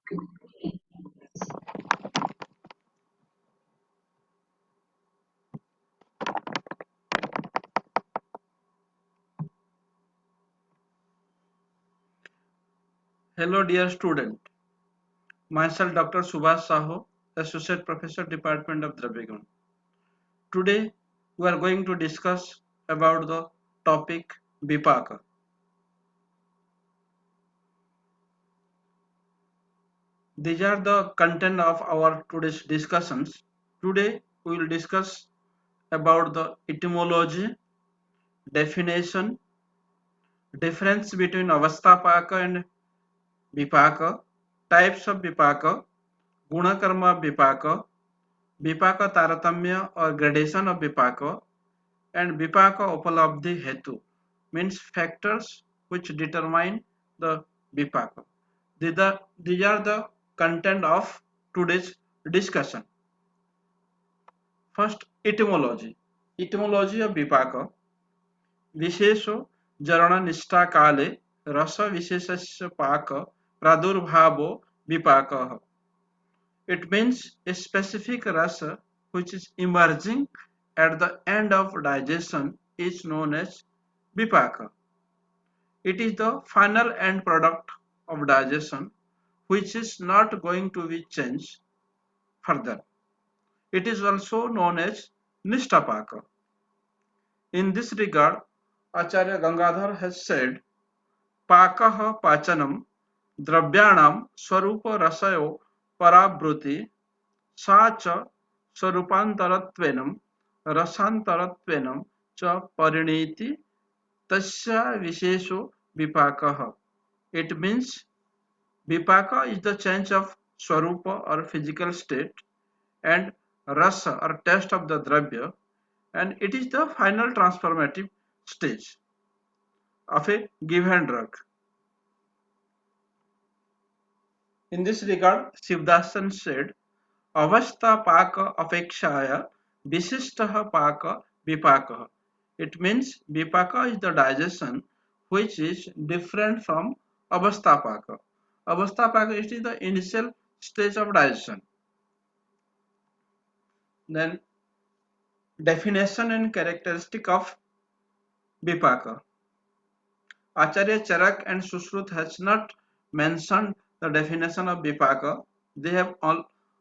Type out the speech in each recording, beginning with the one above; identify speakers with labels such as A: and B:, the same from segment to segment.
A: Hello dear student, myself Dr. Subhash Saho, Associate Professor Department of Dravyagun. Today we are going to discuss about the topic Vipaka. These are the content of our today's discussions. Today we will discuss about the etymology, definition, difference between Avasthapaka and Vipaka, types of Vipaka, Gunakarma Vipaka, Vipaka Taratamya or gradation of Vipaka, and Vipaka Upalabdhi Hetu means factors which determine the Vipaka. These are the content of today's discussion. First, etymology. Etymology of Vipaka. विशेषो जरणनिष्ठा काले रस विशेषस्य पाक प्रादुर्भावो विपाकः. It means a specific rasa which is emerging at the end of digestion is known as vipaka. It is the final end product of digestion which is not going to be changed further. It is also known as nishtapaka. In this regard, Acharya Gangadhar has said, Pakah Pachanam Dravyanam Swarupa Rasayo Parabruti Sacha Swarupantaratvenam Rasantaratvenam Cha Pariniti Tasya Vishesho Vipakaha. It means Vipaka is the change of Swarupa or physical state and Rasa or taste of the Dravya, and it is the final transformative stage of a given drug. In this regard, Shivdasan said, Avastha Paka Apekshaya Visishtah Paka Vipaka. It means Vipaka is the digestion which is different from Avastha Paka. Avastha Paka is the initial stage of digestion. Then definition and characteristic of Vipaka. Acharya Charak and Sushrut has not mentioned the definition of Vipaka. They have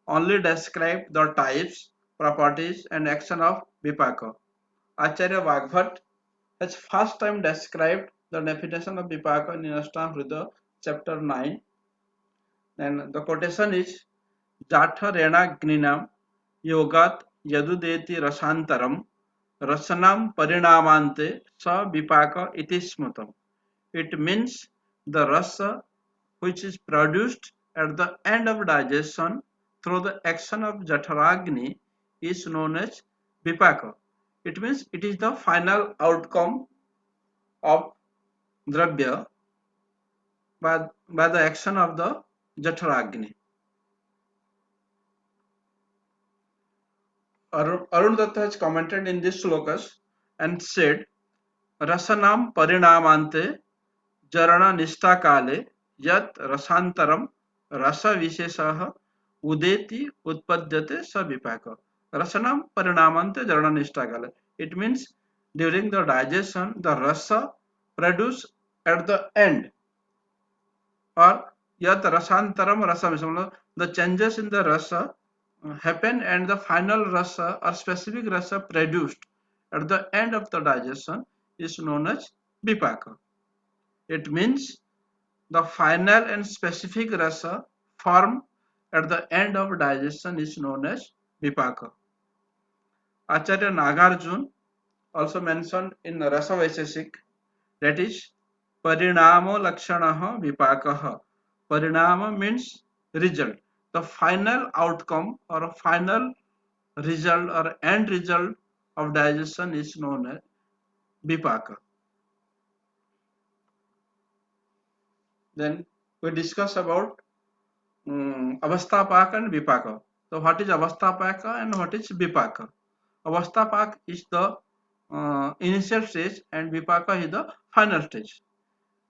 A: only described the types, properties and action of Vipaka. Acharya Vagbhat has first time described the definition of Vipaka in Ashtamrita chapter 9. And the quotation is Jatha Rena Gninam Yogat Yadudeti Rasantaram Rasanam Parinamante Sa Vipaka iti Smutam. It means the rasa which is produced at the end of digestion through the action of Jatharagni is known as Vipaka. It means it is the final outcome of Dravya by the action of the Jatharagni. Arun Datta has commented in this slokas and said, Rasanam Parinamante Jarana Nishta Kale Yat Rasantaram Rasa Vishesah Udeti Utpadyate Savipaka. Rasanam Parinamante Jarana Nishta Kale. It means during the digestion, the rasa produced at the end, or Yat Rasantaram Rasa Vishesah. The changes in the rasa happen and the final rasa or specific rasa produced at the end of the digestion is known as Vipaka. It means the final and specific rasa formed at the end of digestion is known as Vipaka. Acharya Nagarjun also mentioned in Rasa Vaisheshik, that is Parinamo Lakshanaha Vipakaha. Parinama means result. The final outcome or final result or end result of digestion is known as Vipaka. Then we discuss about Avasthapak and Vipaka. So what is Avasthapaka and what is Vipaka? Avasthapak is the initial stage and Vipaka is the final stage.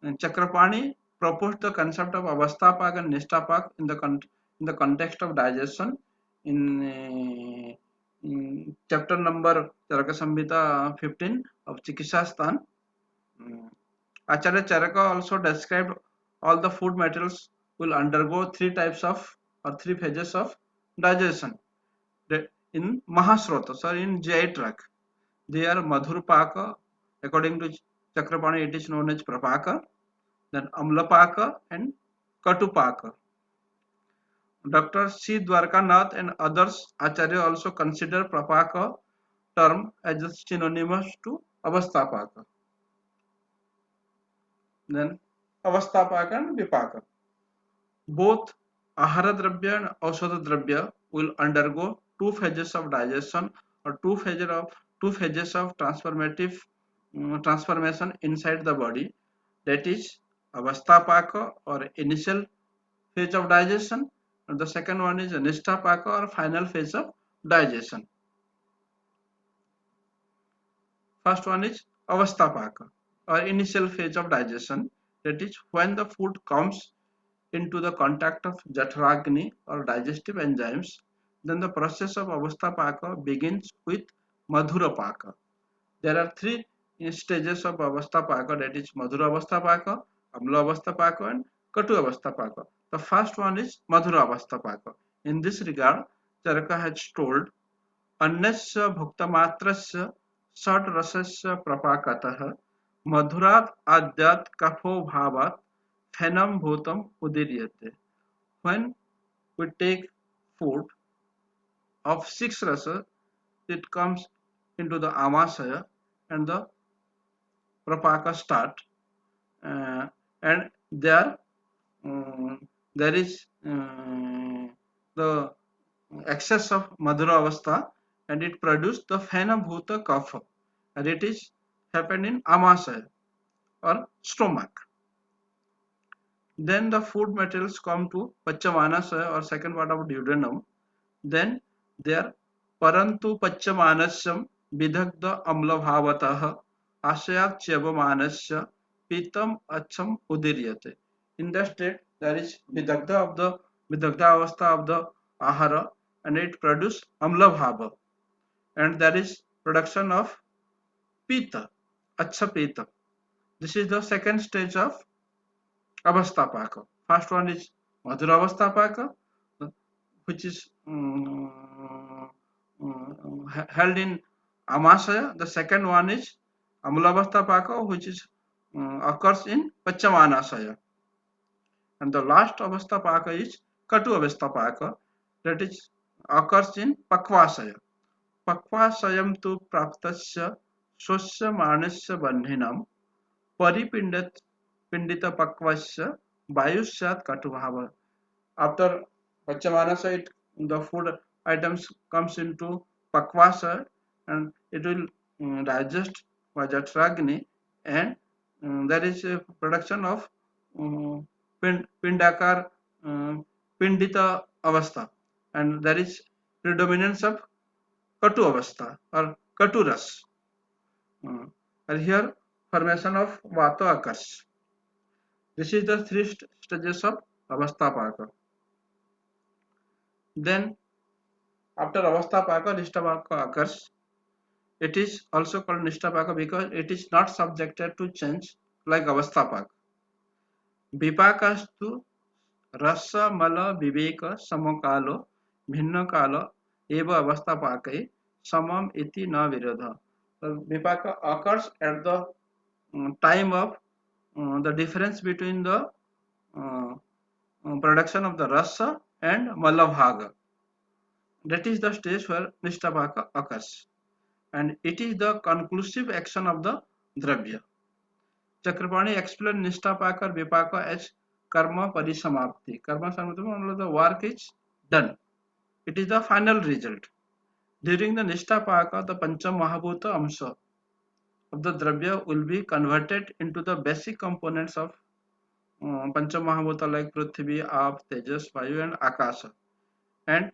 A: And Chakrapani proposed the concept of Avasthapak and Nishtapak in the context of digestion in chapter number Charaka Samhita 15 of Chikisastan. Acharya Charaka also described all the food materials will undergo three phases of digestion in Mahasrotas or in GI tract. They are Madhurpaka, according to Chakrapani it is known as Prapaka, then Amlapaka and Katupaka. Dr. C. Dwarkanath and others Acharya also consider Prapaka term as synonymous to Avasthapaka. Then Avasthapaka and Vipaka. Both Ahara Dravya and Aushadha Dravya will undergo two phases of digestion or two phases of transformation inside the body. That is Avasthapaka or initial phase of digestion, and the second one is Nishtapaka or final phase of digestion. First one is Avasthapaka or initial phase of digestion. That is when the food comes into the contact of Jaఠragni or digestive enzymes. Then the process of Avasthapaka begins with Madhurapaka. There are three stages of Avasthapaka, that is Madhura Avasthapaka, Amla Avasthapaka and Katu Avasthapaka. The first one is Madhura Avasthapaka. In this regard, Charaka has told Annasya Bhuktamatrasya Sat Rasasya Prapakatah Madhurat Adyat Kafo Bhavat Phenam Bhutam Udiryate. When we take food of six rasa, it comes into the Amasaya and the Prapaka start, and there is the excess of Madhura Avastha, and it produced the Phenabhuta Kapha, and it is happened in Amasaya or stomach. Then the food materials come to Pachamanasaya or second part of duodenum. Then there Parantu Pachamanasam Vidagda Amla Bhavatah Asayat Chyabamanasya Pitam Acham Udiryate. In that state there is Vidagda Avastha of the Ahara, and it produces Amla Bhava, and there is production of Pita, Acha Pita. This is the second stage of Avasthapaka. First one is Madhura Avasthapaka, which is held in Amasaya. The second one is Amalavasthapaka, which is occurs in Pachamanasaya. And the last Avasthapaka is Katu Avasthapaka, that is occurs in Pakvasaya. Pakvasayam tu praptasya swasya manasya bandhinam Pindita Pakvasya Vayusyat Katubhava. After Pachamanasa, the food items comes into Pakvasa, and it will digest Vajatragni, and there is a production of Pindakar Pindita Avastha, and there is predominance of Katu Avastha or Katuras. And here formation of Vata occurs. This is the three stages of Avasthapaka. Then after Avasthapaka, Nishtapaka occurs. It is also called Nishtapaka because it is not subjected to change like Avasthapaka. Vipakastu Rasa Mala Viveka Samakalo Bhinna Kala Eva Avasthapake Samam Iti Na Virodha. The Vipaka occurs at the time of the difference between the production of the rasa and malavhaga. That is the stage where nishtapaka occurs, and it is the conclusive action of the dravya. Chakrapani explained nishtapaka or vipaka as karma parisamapti. Karma samapti, the work is done. It is the final result. During the nishtapaka, the pancha mahabhuta amsa of the dravya will be converted into the basic components of Pancha Mahabhuta like Prithvi, Aap, Tejas, Vayu and Akasha, and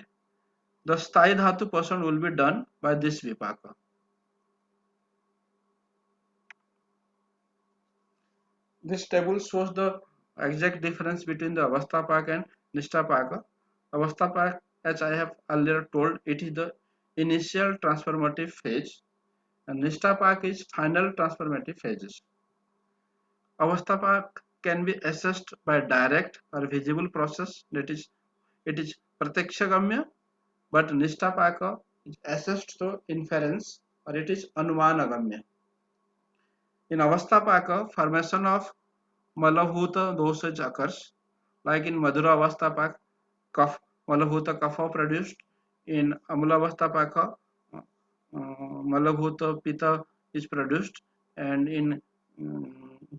A: the Sthai Dhatu portion will be done by this Vipaka. This table shows the exact difference between the Avasthapak and Nishtapaka. Avasthapak, as I have earlier told, it is the initial transformative phase, and Nishthapak is final transformative phases. Avasthapak can be assessed by direct or visible process, that is, it is Pratyakshagamya, but Nishtapaka is assessed through inference or it is Anumanagamya. In Avasthapaka, formation of Malabhuta dosage occurs, like in Madhura Avasthapaka, Kaf, Malabhuta Kapha produced. In Amula Avasthapaka, Malabhuta Pitta is produced, and in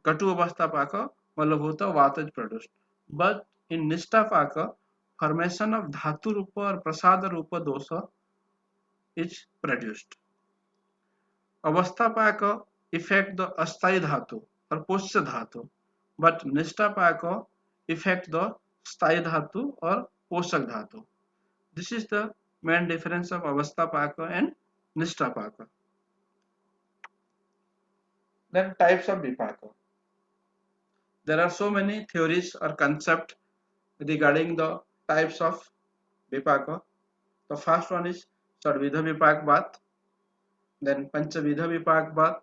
A: Katu Avasthapaka, Malabhuta Vata is produced. But in Nishtapaka, formation of Dhatu Rupa or Prasada Rupa dosa is produced. Avasthapaka affect the Asthaya Dhatu or Posya Dhatu, but Nishtapaka affect the Sthaya Dhatu or Poshak Dhatu. This is the main difference of Avasthapaka and Nishtapaka. Then types of Vipaka. There are so many theories or concepts regarding the types of Vipaka. The first one is Sadvidha Vipakvat, then Panchavidha Vipakvat,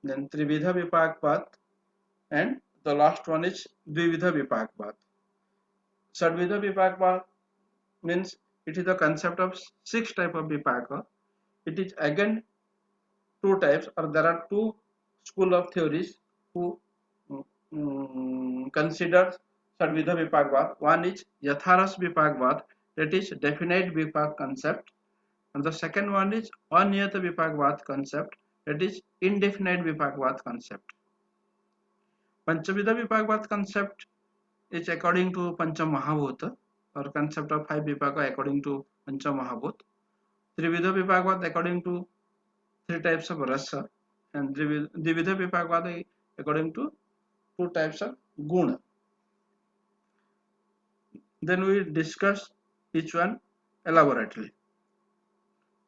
A: then Trividha Vipakvat, and the last one is Dvividha Vipakvat. Sadvidha Vipakvat means it is the concept of six type of Vipaka. It is again two types, or there are two school of theories who consider Sadvidha Vipakvat. One is Yatharas Vipakvat, that is definite Vipak concept, and the second one is Aniyata Vipakvat concept, that is indefinite Vipakvat concept. Panchavidha Vipakvat concept is according to Pancha Mahabhuta, or concept of five Vipaka according to Pancha Mahabhut. Trividha Vipakvat according to three types of rasa, and Dvividha Vipakvat according to two types of guna. Then we discuss each one elaborately.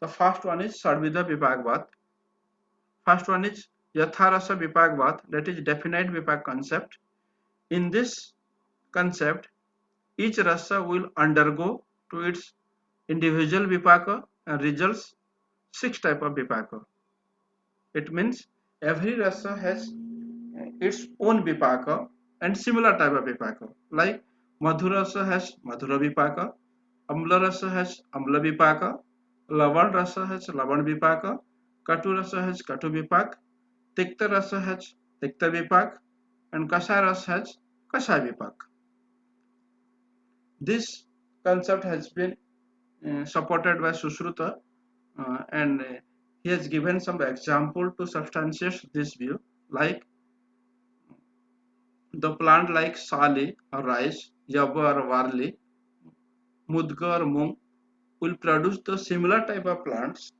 A: The first one is Sadvidha Vipakvat. First one is Yatharasa Vipakvat, that is definite Vipak concept. In this concept, each rasa will undergo to its individual Vipaka and results six type of Vipaka. It means every rasa has its own Vipaka and similar type of Vipaka. Like Madhura rasa has Madhura Vipaka, Amla rasa has Amla Vipaka, Lavan rasa has Lavan Vipaka, Katu rasa has Katu Vipak, Tikta rasa has Tikta Vipak, and Kasha rasa has Kasha Vipak. This concept has been supported by Sushruta, and he has given some example to substantiate this view, like the plant like sali or rice, yaba or barley, mudga or mung will produce the similar type of plants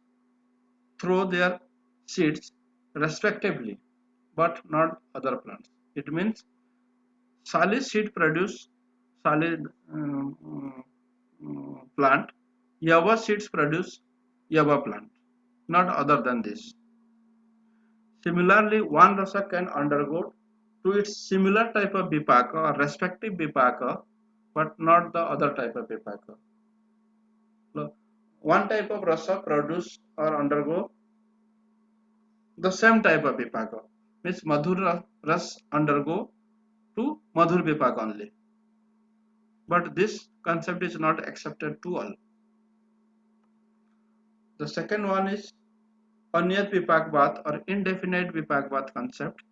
A: through their seeds respectively, but not other plants. It means sali seed produce sali plant, yaba seeds produce yaba plant, not other than this. Similarly, one rasa can undergo to its similar type of vipaka or respective vipaka, but not the other type of vipaka. One type of rasa produce or undergo the same type of vipaka. Means madhur ras undergo to madhur vipaka only. But this concept is not accepted to all. The second one is Anyat Vipakvat or indefinite Vipakvat concept.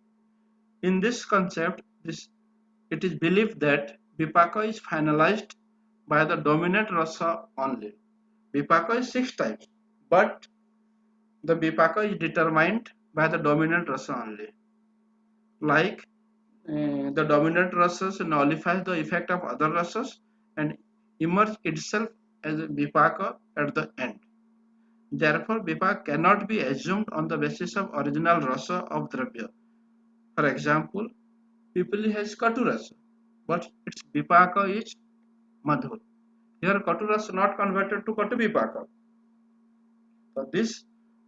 A: In this concept, it is believed that Vipaka is finalized by the dominant rasa only. Vipaka is six types, but the Vipaka is determined by the dominant rasa only. Like the dominant rasas nullifies the effect of other rasas and emerge itself as a Vipaka at the end. Therefore, Vipaka cannot be assumed on the basis of original rasa of Dravya. For example, Pipali has Katu rasa, but its Vipaka is Madhur. Here Katu rasa not converted to Katu Vipaka. So this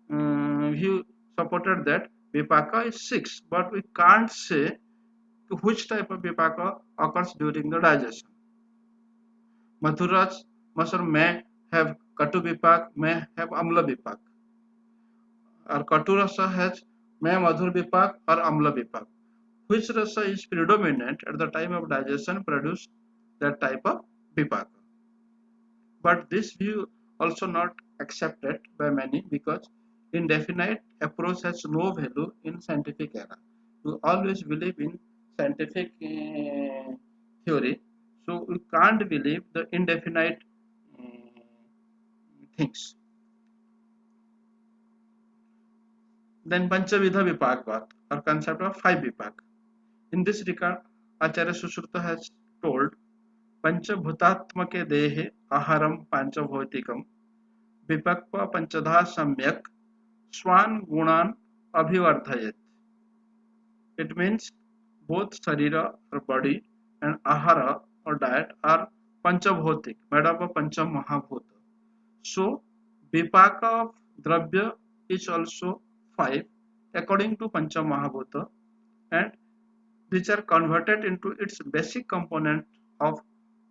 A: view supported that Vipaka is 6, but we can't say which type of vipaka occurs during the digestion. Madhuras may have Katu vipak, may have Amla vipak. Or Katu rasa has may Madhur vipak or Amla vipak. Which rasa is predominant at the time of digestion produce that type of vipaka. But this view also not accepted by many because indefinite approach has no value in scientific era. We always believe in scientific theory, so we can't believe the indefinite uh, things. Then Panchavidha Vipakvat or concept of five Vipak. In this regard, Acharya Sushruta has told Panchabhutatmake Dehe Aharam Panchabhautikam Vipakva Panchadha Samyak Swan Gunan Abhivardhayat. It means both Sarira or body and Ahara or diet are Panchabhautik, made up of Pancha Mahabhuta. So, Vipaka of Dravya is also five according to Pancha Mahabhuta, and which are converted into its basic component of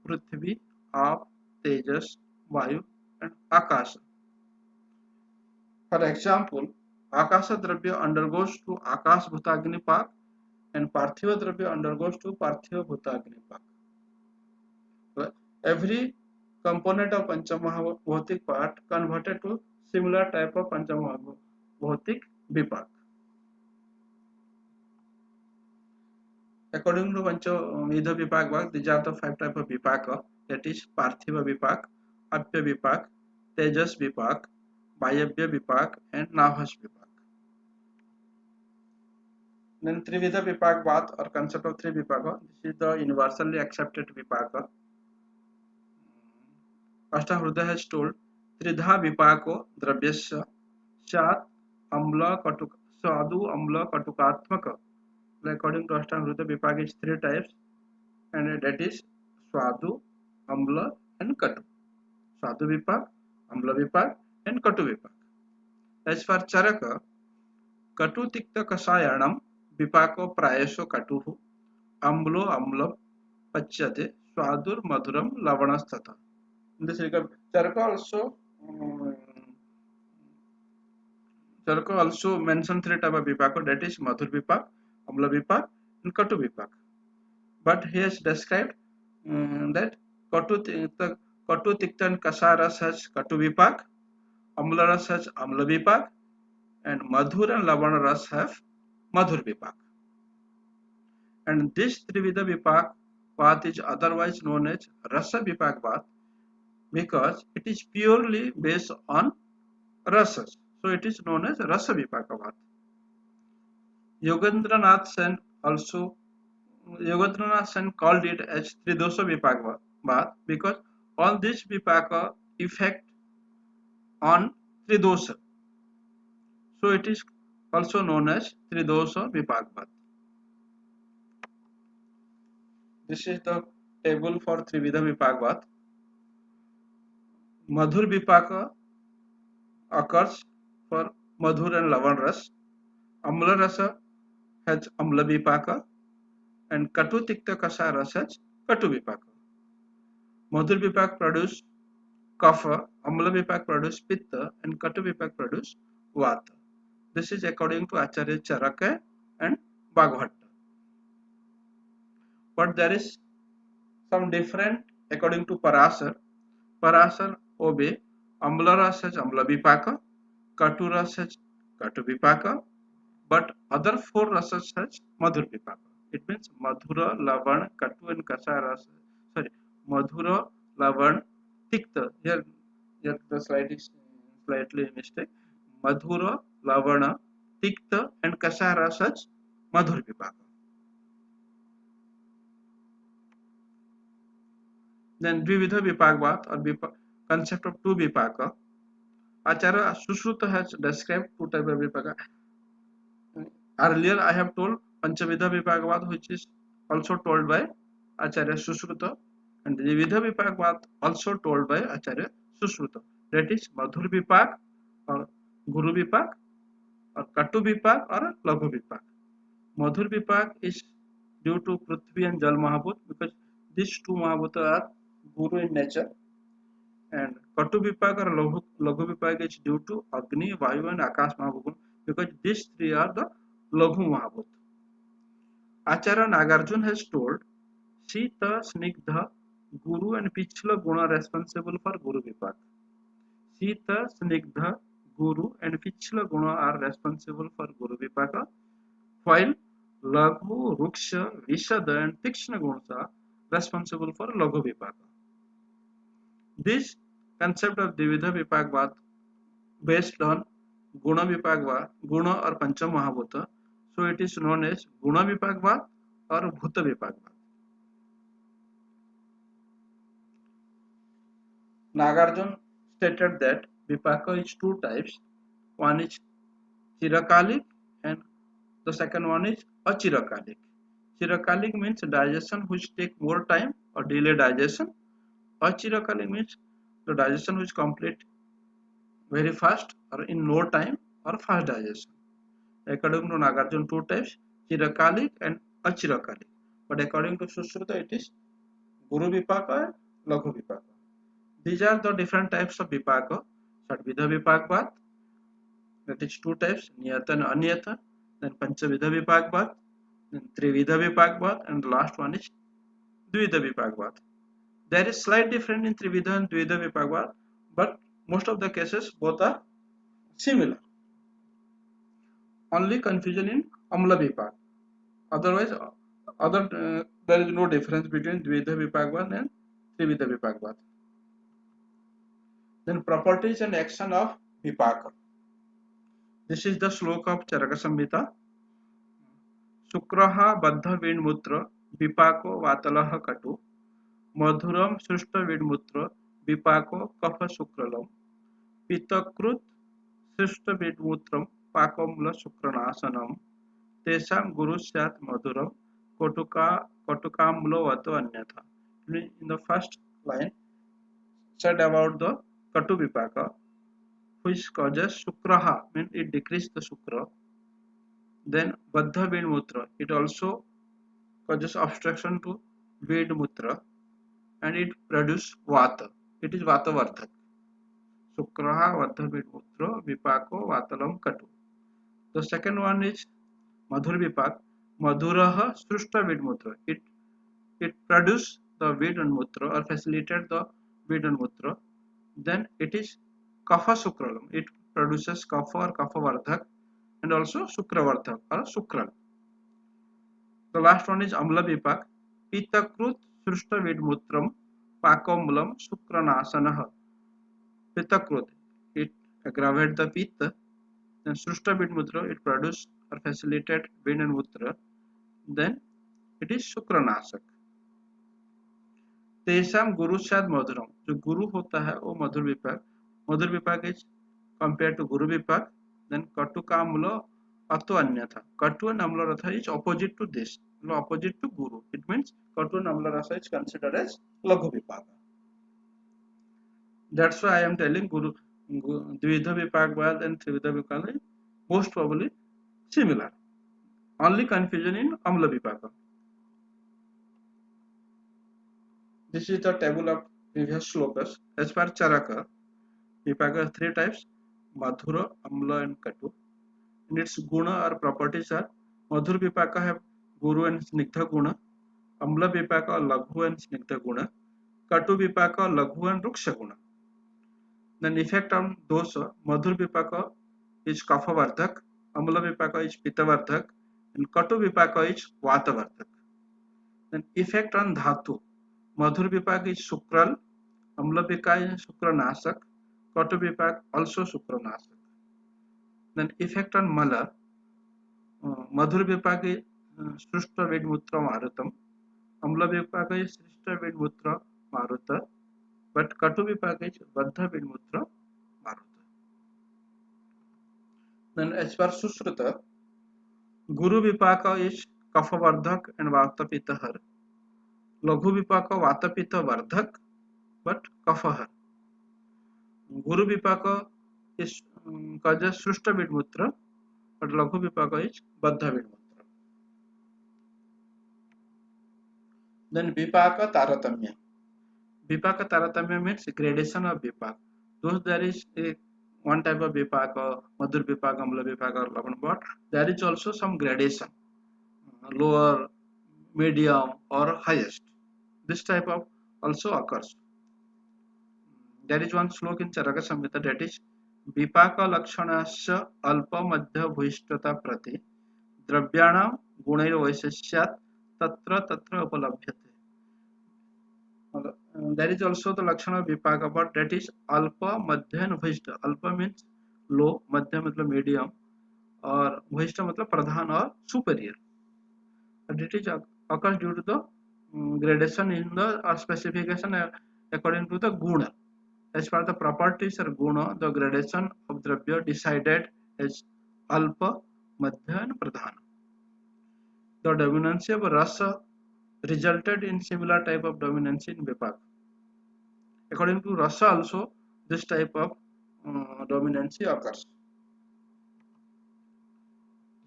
A: Prithvi, Aap, Tejas, Vayu and Akasha. For example, Akasha Dravya undergoes to Akash Bhutagni Pak and Parthiva Dravya undergoes to Parthiva Bhutagni Pak. So, every component of Panchamahabhutik part converted to similar type of Panchamahabhutik Vipak. According to Panchavidha Vipak, these are the five types of Vipaka, that is Parthiva Vipak, Apya Vipak, Tejas Vipak, Vayabhya Vipak and Nahas Vipak. Then Trividha Vipakvat or concept of three Vipaka, this is the universally accepted Vipaka. Ashtahruda has told Tridha Vipako Dravyasya Shat Amla Katuk Sadhu Amla Katukatmaka. According to Ashtahruda, Vipaka is three types, and that is Swadu, Amla and Katu. Swadu Vipak, Amla Vipak and Katu Vipak. As for Charaka, Katu Tikta Kasayanam Vipako Prayasho Katuhu Amlo Amlam Pachyate Swadur Madhuram Lavanastata. In this regard, Charaka also mentioned three types of Vipaka, that is Madhur Vipak, Amla Vipak and Katu Vipak. But he has described that Katu Tikta and Kasaras has Katu Vipak, Amla Ras has Amla Vipak, and Madhur and Lavana Ras have Madhur Vipak. And this Trividha Vipak path is otherwise known as Rasa Vipak path because it is purely based on rasas. So it is known as Rasa Vipaka path. Yogendranath Sen called it as Tridosha Vipaka path because all these Vipaka effect on Tridosha. So it is also known as Tridosha Vipaka path. This is the table for Trividha Vipaka path. Madhur Vipaka occurs for Madhur and Lavan Ras. Amla Rasa has Amla Vipaka and Katu Tikta Kasa Rasa has Katu Vipaka. Madhur Vipak produce Kapha, Amla Vipak produce Pitta and Katu Vipak produce Vata. This is according to Acharya Charaka and Bhagavatta. But there is some different according to Parasar. Parasar obey Amla Rasa has Amla Vipaka, Katu Rasa has Katu Vipaka, but other four rasas has Madhur Vipaka. It means Madhura, Lavan, Katu and Kasa rasa. Sorry, Madhura, Lavan, Tikta. Here the slide is slightly mistake. Madhura, Lavana, Tikta and Kasa rasas Madhur Vipaka. Then Dvividha Vipakvat or concept of two Vipaka. Acharya Sushruta has described two types of Vipaka. Earlier I have told Panchavidha Vipakavad, which is also told by Acharya Sushruta, and Dvividha Vipakavad also told by Acharya Sushruta. That is Madhur Vipak or Guru Vipak or Katu Vipak or Laghu Vipak. Madhur Vipak is due to Prithvi and Jal Mahabhut, because these two Mahabhuta are Guru in nature, and Katu Vipag or Laghu Vipag is due to Agni, Vayu and Akash Mahabhut, because these three are the Laghu Mahabhut. Acharya Nagarjuna has told, Sita, Snigdha, Guru and Pichla Guna responsible for Guru Vipag. Sita, Snigdha, Guru and Pichla Guna are responsible for Guru Vipaka, while Laghu, Ruksha, Vishada and Tikshna Gunas are responsible for Laghu Vipaka. This concept of Dvidha Vipagvad based on Guna Vipagvad, Guna or Pancha Mahabhuta, so it is known as Guna Vipagvad or Bhuta Vipagvad. Nagarjuna stated that Vipaka is two types. One is Chirakalik and the second one is Achirakalik. Chirakalik means digestion which take more time or delay digestion. Achirakalik means the digestion which complete very fast or in no time or fast digestion. According to Nagarjuna, two types, Chirakalik and Achirakalik. But according to Sushruta, it is Guru Vipaka and Laghu Vipaka. These are the different types of Vipaka. Sadvidha Vipakvat, that is two types, Niyata and Aniyata. Then Panchavidha Vipakvat, then Trividha Vipakvat, and the last one is Dvidha Vipakvat. There is slight difference in Trividha and Dvidha Vipakvat, but most of the cases both are similar. Only confusion in Amla Vipak. Otherwise, there is no difference between Dvidha Vipakvat and Trividha Vipakvat. Then properties and action of Vipaka. This is the sloka of Charaka Samhita. Sukraha Baddha Vidmutra Vipako Vatalaha Katu Madhuram Srushta Vidmutra Vipako Kapha Sukralam Pitakrut Srushta Vidmutram Pakamla Sukranasanam Tesam Guru Syat Madhuram Kotukamlo Vato Anyatha. In the first line said about the Katu Vipaka, which causes Sukraha, means it decreases the Sukra. Then Baddha Vidmutra, it also causes obstruction to Vidmutra and it produces Vata. It is Vata Vardhak. Sukraha Baddha Vidmutra Vipako Vatalam Katu. The second one is Madhur Vipak. Madhuraha Srushta Vidmutra. It produces the Vid and Mutra or facilitate the Vid and Mutra. Then it is Kapha Sukralam. It produces Kapha or Kapha Vardhak and also Sukravardhak or Sukral. The last one is Amla Vipak. Pitakrut Srushta Vidmutram Pakomulam Sukranasanaha. Pitakrut. It aggravates the Pitta. Then Srushta Vidmutra. It produces or facilitate Vid and Mutra. Then it is Sukranasak. तेषाम गुरु शाद मधुरम, जो गुरु होता है वो मधुर विपाक. मधुर विपाक is compare to Guru विपाक. Then कटु का अम्ल अतो अन्यथा. कटु and amla rasa is opposite to this, opposite to guru. It means katu and amla rasa is considered as laghu vipaka. That's why I am telling guru dvidha vipaka and trividha vipaka is most probably similar. Only confusion in amla vipaka. This is the table of previous slokas. As per Charaka, Vipaka has three types: Madhura, Amla, and Katu. And its guna or properties are: Madhur Vipaka have Guru and Snigdha guna, Amla Vipaka Laghu and Snigdha guna, Katu Vipaka Laghu and Ruksha guna. Then effect on dosa: Madhur Vipaka is Kapha Vardhak, Amla Vipaka is Pitta Vardhak, and Katu Vipaka is Vata Vardhak. Then effect on dhatu: Madhur Vipak is Sukral, Amla Vipak is Sukranasak, Katu Vipak also Sukranasak. Then effect on Mala: Madhur Vipak is Srushta Vidmutra Marutam, Amla Vipak is Srushta Vidmutra Maruta, but Katu Vipak is Baddha Vidmutra Maruta. Then as per Sushruta, Guru Vipaka is Kapha Vardhak and Vata Pitahar. Laghu Vipaka Vata Pitta Vardhak but Kafahar. Guru Vipaka is causes Srushta Vidmutra, but Laghu Vipaka is Baddha Vidmutra. Then vipaka taratamya. Vipaka taratamya means gradation of vipaka. Those there is a one type of vipaka, madhur vipaka, amla vipaka, or lavan, but there is also some gradation, lower, medium, or highest. This type of also occurs. There is one slok in Charaka Samhita, that is Vipaka Lakshanasya Alpa Madhya Bhuishtata Prati Dravyana Gunair Vaiseshyat Tatra Tatra Upalabhyate. There is also the Lakshana of Vipaka, but that is Alpa Madhya and Bhuishta. Alpa means low, Madhya means medium, or Bhuishta means Pradhan or superior. And it is occurs due to the gradation in the specification according to the guna. As per the properties or guna, the gradation of dravya decided as alpa, madhya, and pradhana. The dominancy of rasa resulted in similar type of dominancy in vipaka. According to rasa also, this type of dominancy occurs.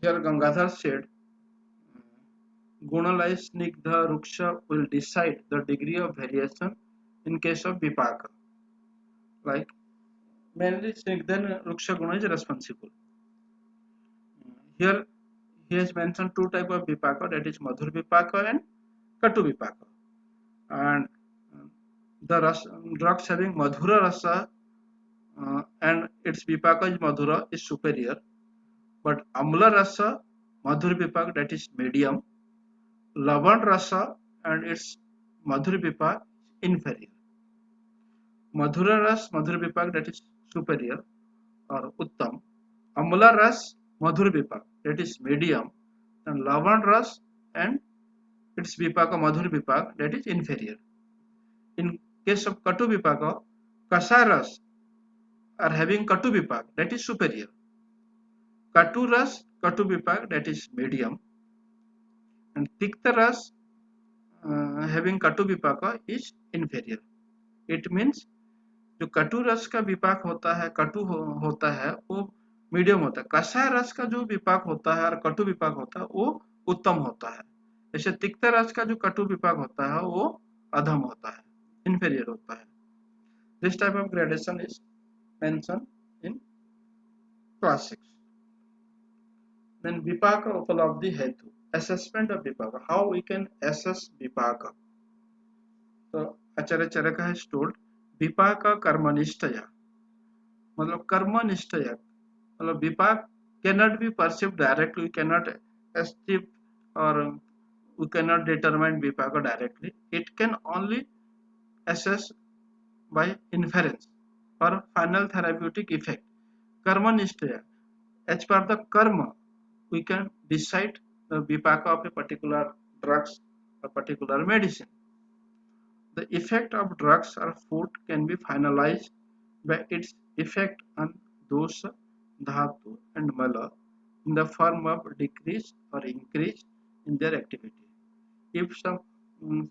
A: Here Gangadhar said, Gunalai Snigdha Ruksha will decide the degree of variation in case of vipaka. Like mainly Snigdha Ruksha Guna is responsible. Here he has mentioned two type of vipaka, that is Madhur vipaka and Katu vipaka. And the drugs having Madhura rasa and its vipaka is Madhura is superior, but Amla rasa Madhur vipaka, that is medium, Lavan rasa and its Madhur vipaka inferior. Madhura ras Madhur vipaka, that is superior or Uttam. Amla ras Madhur vipaka, that is medium, and Lavan ras and its vipaka Madhur vipaka, that is inferior. In case of Katu vipaka, Kasaras are having Katu vipaka, that is superior. Katuras Katu vipaka, that is medium, and Tiktaras having Katu vipaka is inferior. It means जो कटु रस का विपाक होता है, कटु होता है, वो मीडियम होता है. कषाय रस का जो विपाक होता है और कटु विपाक होता है वो उत्तम होता है. जैसे तिक्त रस का जो कटु विपाक होता है वो अधम होता है, inferior होता है. This type of gradation is mentioned in class 6. Then vipaka upalabdhi hetu, assessment of vipaka, how we can assess vipaka. So Acharya Charaka has told vipaka karmanistaya, मतलब कर्मनिष्ठया, मतलब विपाक cannot be perceived directly, we cannot achieve or we cannot determine vipaka directly. It can only assess by inference or final therapeutic effect. Karma nishtaya, as per the karma we can decide the vipaka of a particular drugs or particular medicine. The effect of drugs or food can be finalized by its effect on dosha, dhatu and mala in the form of decrease or increase in their activity. If some mm,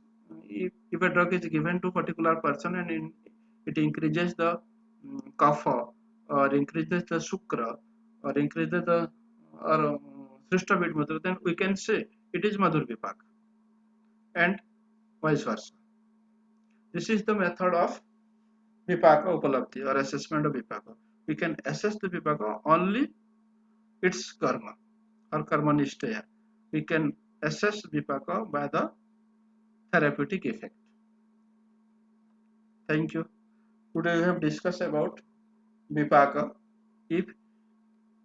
A: if a drug is given to a particular person and it increases the kapha or increases the sukra or increases the or srishtabit madhur, then we can say it is madhur vipaka and vice versa. This is the method of vipaka upalabdhi or assessment of vipaka. We can assess the vipaka only its karma or karma nishtaya. We can assess vipaka by the therapeutic effect. Thank you. Today we have discussed about vipaka. If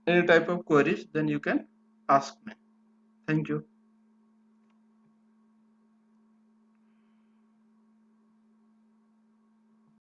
A: any type of queries, then you can ask me. Thank you.